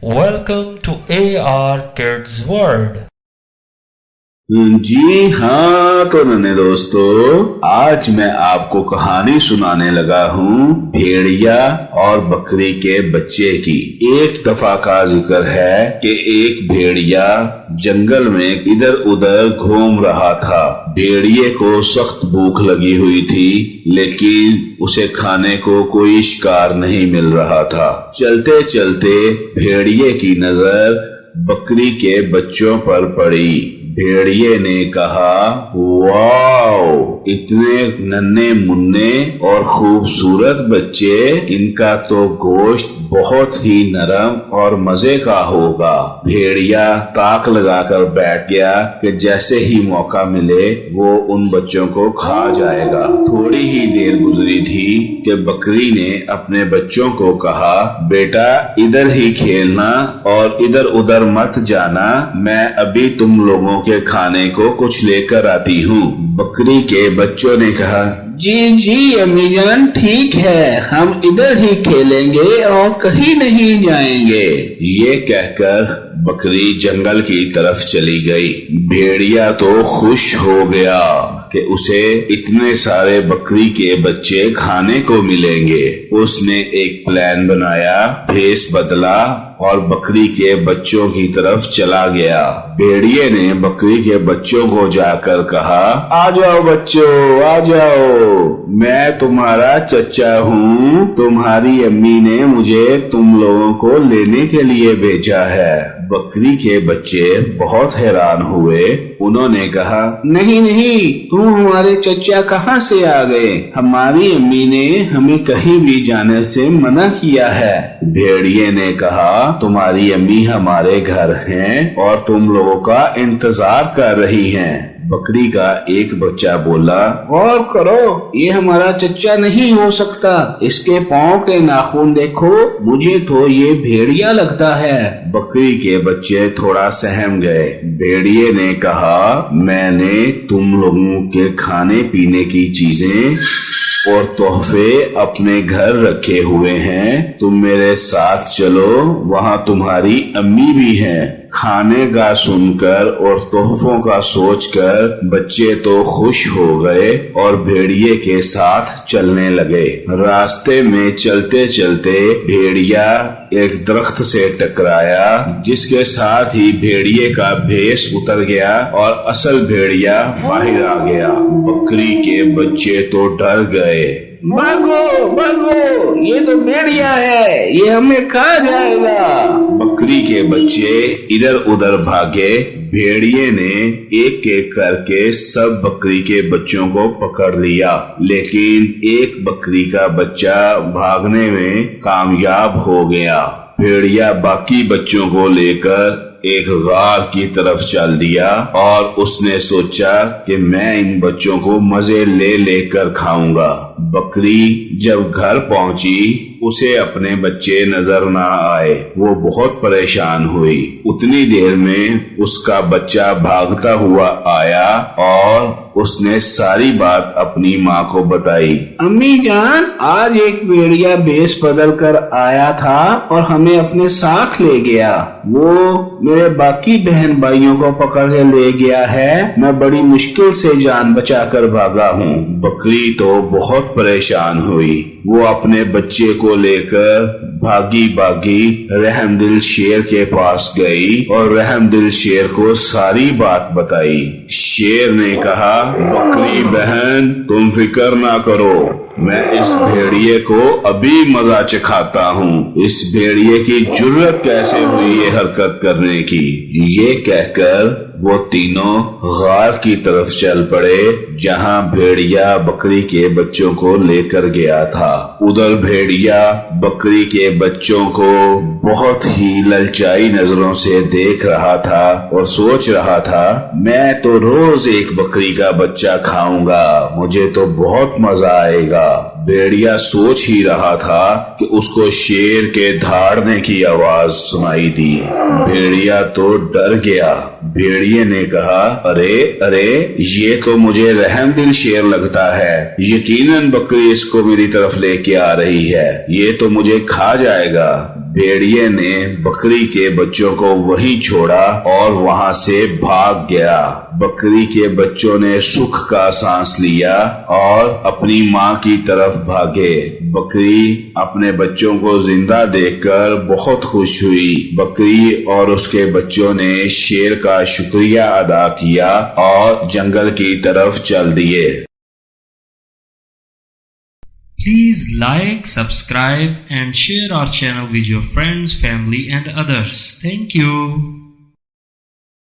Welcome to AR Kids World. جی ہاں تو ننے دوستو، آج میں آپ کو کہانی سنانے لگا ہوں بھیڑیا اور بکری کے بچے کی۔ ایک دفعہ کا ذکر ہے کہ ایک بھیڑیا جنگل میں ادھر ادھر گھوم رہا تھا۔ بھیڑیے کو سخت بھوک لگی ہوئی تھی، لیکن اسے کھانے کو کوئی شکار نہیں مل رہا تھا۔ چلتے چلتے بھیڑیے کی نظر بکری کے بچوں پر پڑی۔ بھیڑیے نے کہا، واو، اتنے ننھے مننے اور خوبصورت بچے، ان کا تو گوشت بہت ہی نرم اور مزے کا ہوگا۔ بھیڑیا تاک لگا کر بیٹھ گیا کہ جیسے ہی موقع ملے وہ ان بچوں کو کھا جائے گا۔ تھوڑی ہی دیر گزری تھی کہ بکری نے اپنے بچوں کو کہا، بیٹا ادھر ہی کھیلنا اور ادھر ادھر مت جانا، میں ابھی تم لوگوں کے کھانے کو کچھ لے کر آتی ہوں۔ بکری کے بچوں نے کہا، جی امی جان، ٹھیک ہے، ہم ادھر ہی کھیلیں گے اور کہیں نہیں جائیں گے۔ یہ کہہ کر بکری جنگل کی طرف چلی گئی۔ بھیڑیا تو خوش ہو گیا کہ اسے اتنے سارے بکری کے بچے کھانے کو ملیں گے۔ اس نے ایک پلان بنایا، بھیس بدلا اور بکری کے بچوں کی طرف چلا گیا۔ بھیڑیے نے بکری کے بچوں کو جا کر کہا، آ جاؤ بچوں، آ جاؤ، میں تمہارا چچا ہوں، تمہاری امی نے مجھے تم لوگوں کو لینے کے لیے بھیجا ہے۔ بکری کے بچے بہت حیران ہوئے۔ انہوں نے کہا، نہیں، تم ہمارے چچا کہاں سے آ گئے؟ ہماری امی نے ہمیں کہیں بھی جانے سے منع کیا ہے۔ بھیڑیے نے کہا، تمہاری امی ہمارے گھر ہیں اور تم لوگوں کا انتظار کر رہی ہیں۔ بکری کا ایک بچہ بولا، غور کرو، یہ ہمارا چچا نہیں ہو سکتا، اس کے پاؤں کے ناخن دیکھو، مجھے تو یہ بھیڑیا لگتا ہے۔ بکری کے بچے تھوڑا سہم گئے۔ بھیڑیے نے کہا، میں نے تم لوگوں کے کھانے پینے کی چیزیں اور تحفے اپنے گھر رکھے ہوئے ہیں، تم میرے ساتھ چلو، وہاں تمہاری امی بھی ہیں۔ کھانے کا سن کر اور تحفوں کا سوچ کر بچے تو خوش ہو گئے اور بھیڑیے کے ساتھ چلنے لگے۔ راستے میں چلتے چلتے بھیڑیا ایک درخت سے ٹکرایا، جس کے ساتھ ہی بھیڑیے کا بھیس اتر گیا اور اصل بھیڑیا باہر آ گیا۔ بکری کے بچے تو ڈر گئے۔ بھاگو، یہ تو بھیڑیا ہے، یہ ہمیں کھا جائے گا۔ بکری کے بچے ادھر ادھر بھاگے۔ بھیڑیے نے ایک ایک کر کے سب بکری کے بچوں کو پکڑ لیا، لیکن ایک بکری کا بچہ بھاگنے میں کامیاب ہو گیا۔ بھیڑیا باقی بچوں کو لے کر ایک غار کی طرف چل دیا اور اس نے سوچا کہ میں ان بچوں کو مزے لے لے کر کھاؤں گا۔ بکری جب گھر پہنچی، اسے اپنے بچے نظر نہ آئے۔ وہ بہت پریشان ہوئی۔ اتنی دیر میں اس کا بچہ بھاگتا ہوا آیا اور اس نے ساری بات اپنی ماں کو بتائی۔ امی جان، آج ایک بھیڑیا بھیس بدل کر آیا تھا اور ہمیں اپنے ساتھ لے گیا۔ وہ میرے باقی بہن بھائیوں کو پکڑ کے لے گیا ہے، میں بڑی مشکل سے جان بچا کر بھاگا ہوں۔ بکری تو بہت پریشان ہوئی۔ وہ اپنے بچے کو لے کر بھاگی رحم دل شیر کے پاس گئی اور رحم دل شیر کو ساری بات بتائی۔ شیر نے کہا، بکری بہن، تم فکر نہ کرو، میں اس بھیڑیے کو ابھی مزہ چکھاتا ہوں۔ اس بھیڑیے کی جرأت کیسے ہوئی یہ حرکت کرنے کی؟ یہ کہہ کر وہ تینوں غار کی طرف چل پڑے جہاں بھیڑیا بکری کے بچوں کو لے کر گیا تھا۔ ادھر بھیڑیا بکری کے بچوں کو بہت ہی للچائی نظروں سے دیکھ رہا تھا اور سوچ رہا تھا، میں تو روز ایک بکری کا بچہ کھاؤں گا، مجھے تو بہت مزہ آئے گا۔ بھیڑیا سوچ ہی رہا تھا کہ اس کو شیر کے دھاڑنے کی آواز سنائی دی۔ بھیڑیا تو ڈر گیا۔ بھیڑیے نے کہا، ارے یہ تو مجھے رحم دل شیر لگتا ہے، یقیناً بکری اس کو میری طرف لے کے آ رہی ہے، یہ تو مجھے کھا جائے گا۔ بھیڑیے نے بکری کے بچوں کو وہیں چھوڑا اور وہاں سے بھاگ گیا۔ بکری کے بچوں نے سکھ کا سانس لیا اور اپنی ماں کی طرف بھاگے۔ بکری اپنے بچوں کو زندہ دیکھ کر بہت خوش ہوئی۔ بکری اور اس کے بچوں نے شیر کا شکریہ ادا کیا اور جنگل کی طرف چل دیے۔ Please like, subscribe and share our channel with your friends, family and others. Thank you.